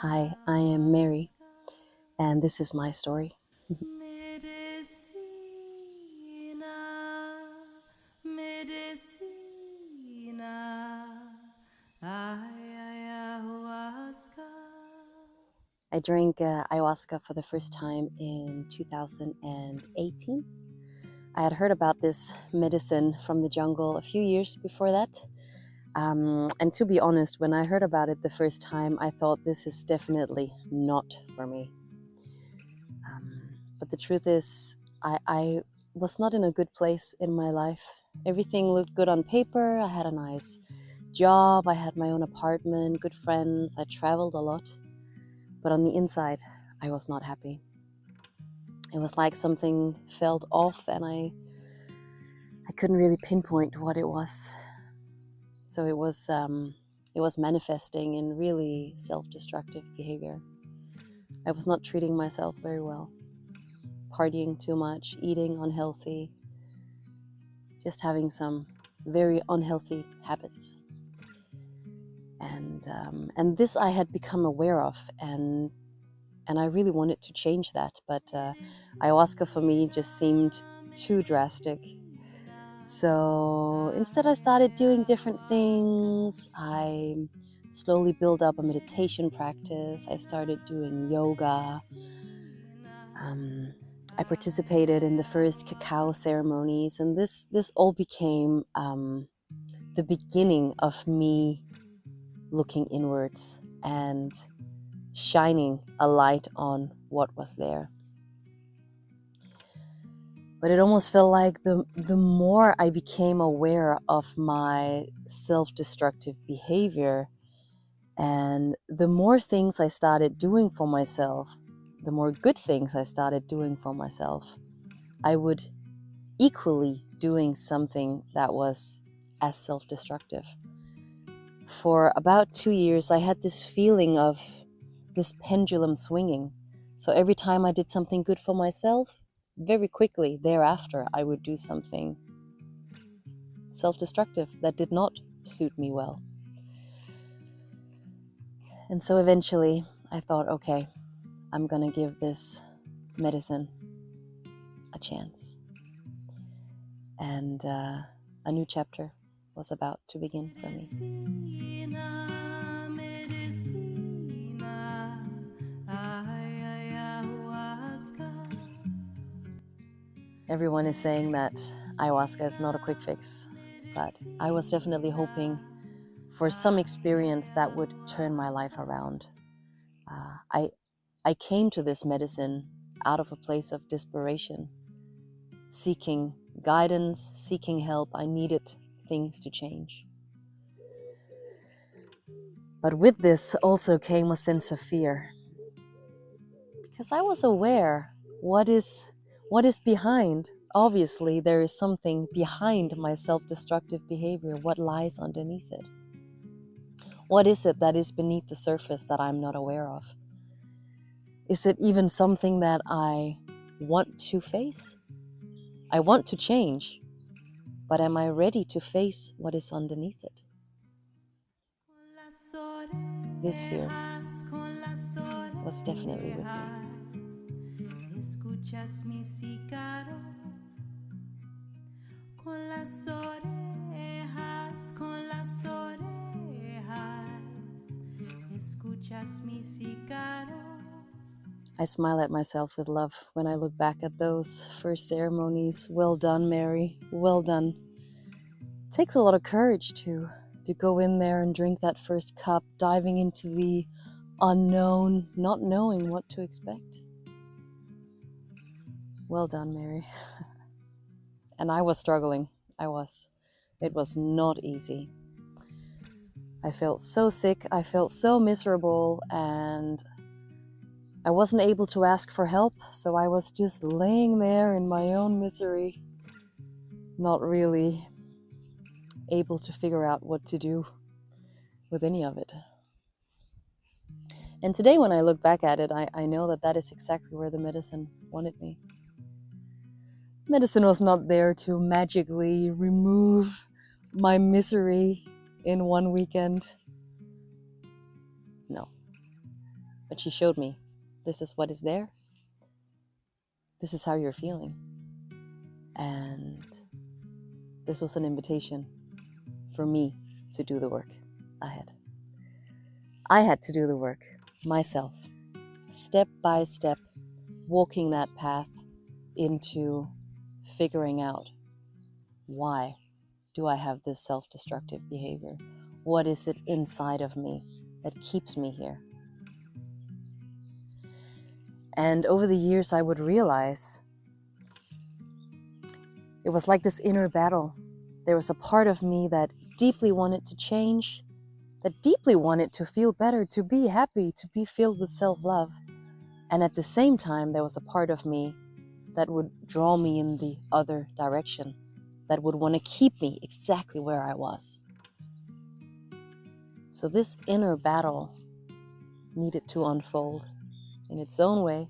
Hi, I am Mary, and this is my story. I drank ayahuasca for the first time in 2018. I had heard about this medicine from the jungle a few years before that. And to be honest, when I heard about it the first time, I thought this is definitely not for me. But the truth is, I was not in a good place in my life. Everything looked good on paper. I had a nice job. I had my own apartment, good friends. I traveled a lot. But on the inside, I was not happy. It was like something felt off, and I couldn't really pinpoint what it was. So it was manifesting in really self-destructive behavior. I was not treating myself very well, partying too much, eating unhealthy, just having some very unhealthy habits. And this I had become aware of, and I really wanted to change that, but ayahuasca for me just seemed too drastic. So instead I started doing different things. I slowly built up a meditation practice. I started doing yoga. I participated in the first cacao ceremonies, and this all became the beginning of me looking inwards and shining a light on what was there. But it almost felt like the more I became aware of my self-destructive behavior, and the more things I started doing for myself, the more good things I started doing for myself, I would equally doing something that was as self-destructive. For about 2 years, I had this feeling of this pendulum swinging. So every time I did something good for myself, very quickly thereafter, I would do something self-destructive that did not suit me well. And so eventually I thought, okay, I'm gonna give this medicine a chance. And a new chapter was about to begin for me. Everyone is saying that ayahuasca is not a quick fix, but I was definitely hoping for some experience that would turn my life around. I came to this medicine out of a place of desperation, seeking guidance, seeking help. I needed things to change. But with this also came a sense of fear, because I was aware what is behind. Obviously, there is something behind my self-destructive behavior. What lies underneath it? What is it that is beneath the surface that I'm not aware of? Is it even something that I want to face? I want to change, but am I ready to face what is underneath it? This fear was definitely with me. Escuchas mis cigarros con las orejas, con las orejas. Escuchas mis cigarros. I smile at myself with love when I look back at those first ceremonies. Well done, Mary. Well done. It takes a lot of courage to go in there and drink that first cup, diving into the unknown, not knowing what to expect. Well done, Mary. And I was struggling. It was not easy. I felt so sick. I felt so miserable, and I wasn't able to ask for help, so I was just laying there in my own misery, not really able to figure out what to do with any of it. And today when I look back at it, I know that is exactly where the medicine wanted me. Medicine was not there to magically remove my misery in one weekend. No. But she showed me, this is what is there. This is how you're feeling. And this was an invitation for me to do the work ahead. I had to do the work myself, step by step, walking that path into figuring out, why do I have this self-destructive behavior? What is it inside of me that keeps me here? And over the years, I would realize it was like this inner battle. There was a part of me that deeply wanted to change, that deeply wanted to feel better, to be happy, to be filled with self-love. And at the same time, there was a part of me that would draw me in the other direction, that would want to keep me exactly where I was. So this inner battle needed to unfold in its own way.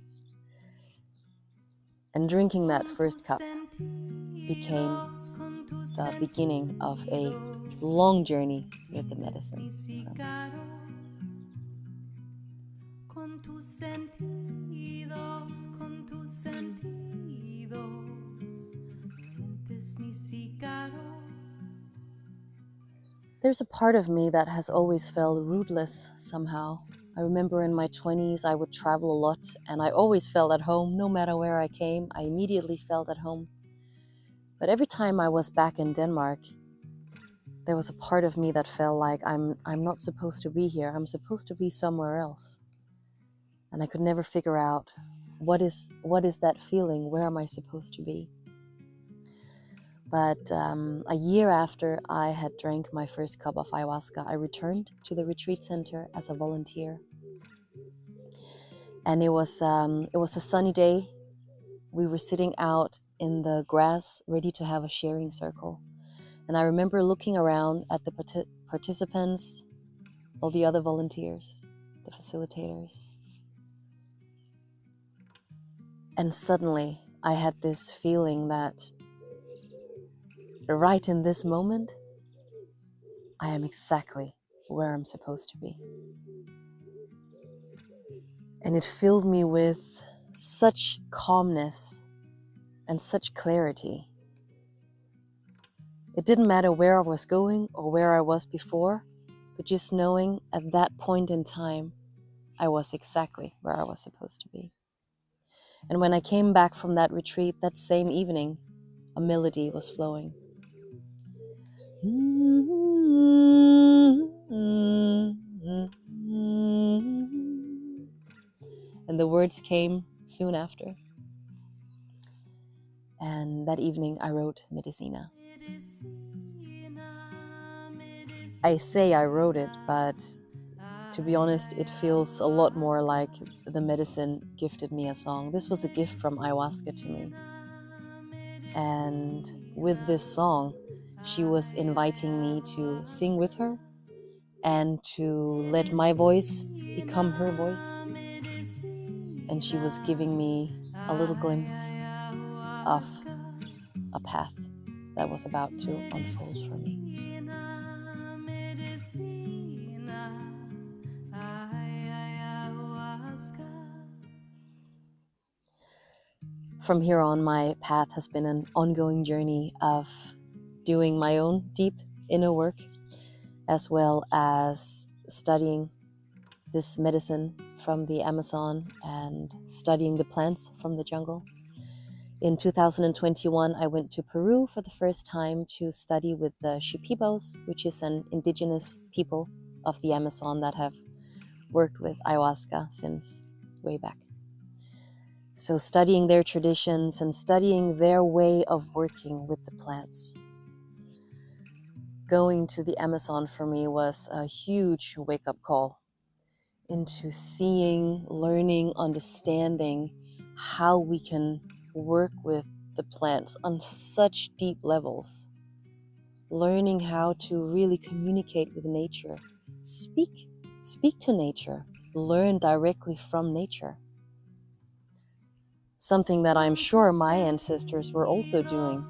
And drinking that first cup became the beginning of a long journey with the medicine. There's a part of me that has always felt rootless somehow. I remember in my 20s, I would travel a lot and I always felt at home. No matter where I came, I immediately felt at home. But every time I was back in Denmark, there was a part of me that felt like I'm not supposed to be here. I'm supposed to be somewhere else. And I could never figure out what is that feeling? Where am I supposed to be? But a year after I had drank my first cup of ayahuasca, I returned to the retreat center as a volunteer. And it was a sunny day. We were sitting out in the grass, ready to have a sharing circle. And I remember looking around at the participants, all the other volunteers, the facilitators. And suddenly I had this feeling that right in this moment, I am exactly where I'm supposed to be. And it filled me with such calmness and such clarity. It didn't matter where I was going or where I was before, but just knowing at that point in time, I was exactly where I was supposed to be. And when I came back from that retreat that same evening, a melody was flowing. And the words came soon after. And that evening I wrote Medicina. I say I wrote it, but to be honest, it feels a lot more like the medicine gifted me a song. This was a gift from Ayahuasca to me. And with this song, she was inviting me to sing with her and to let my voice become her voice. And she was giving me a little glimpse of a path that was about to unfold for me. From here on, my path has been an ongoing journey of doing my own deep inner work, as well as studying this medicine from the Amazon and studying the plants from the jungle. In 2021, I went to Peru for the first time to study with the Shipibos, which is an indigenous people of the Amazon that have worked with ayahuasca since way back. So studying their traditions and studying their way of working with the plants. Going to the Amazon for me was a huge wake-up call into seeing, learning, understanding how we can work with the plants on such deep levels. Learning how to really communicate with nature, speak to nature, learn directly from nature. Something that I'm sure my ancestors were also doing,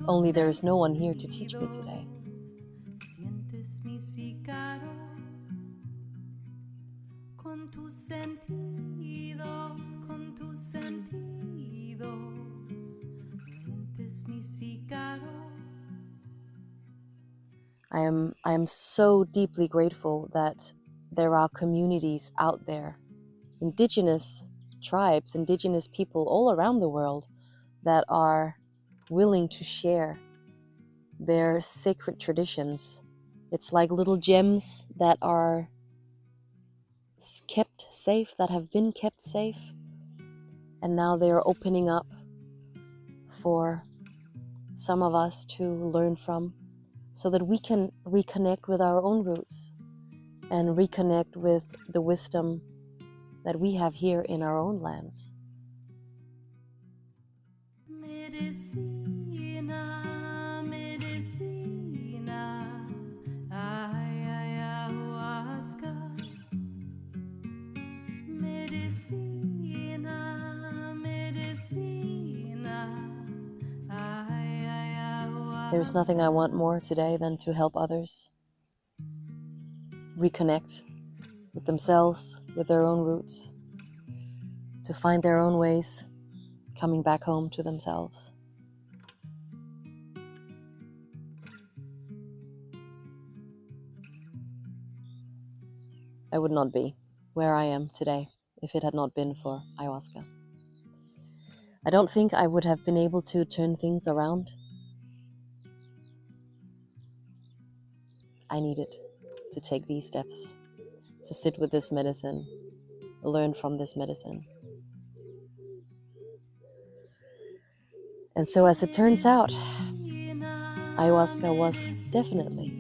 only there is no one here to teach me today. con tus sentidos, sientes mis ícaros. I am so deeply grateful that there are communities out there, indigenous tribes, indigenous people all around the world that are willing to share their sacred traditions. It's like little gems that are kept safe, that have been kept safe, and now they are opening up for some of us to learn from, so that we can reconnect with our own roots and reconnect with the wisdom that we have here in our own lands. Medicina, medicina, ay, ayahuasca. Medicina, medicina, ay, ayahuasca. There's nothing I want more today than to help others reconnect with themselves, with their own roots, to find their own ways coming back home to themselves. I would not be where I am today if it had not been for ayahuasca. I don't think I would have been able to turn things around. I needed to take these steps, to sit with this medicine, learn from this medicine. And so as it turns out, ayahuasca was definitely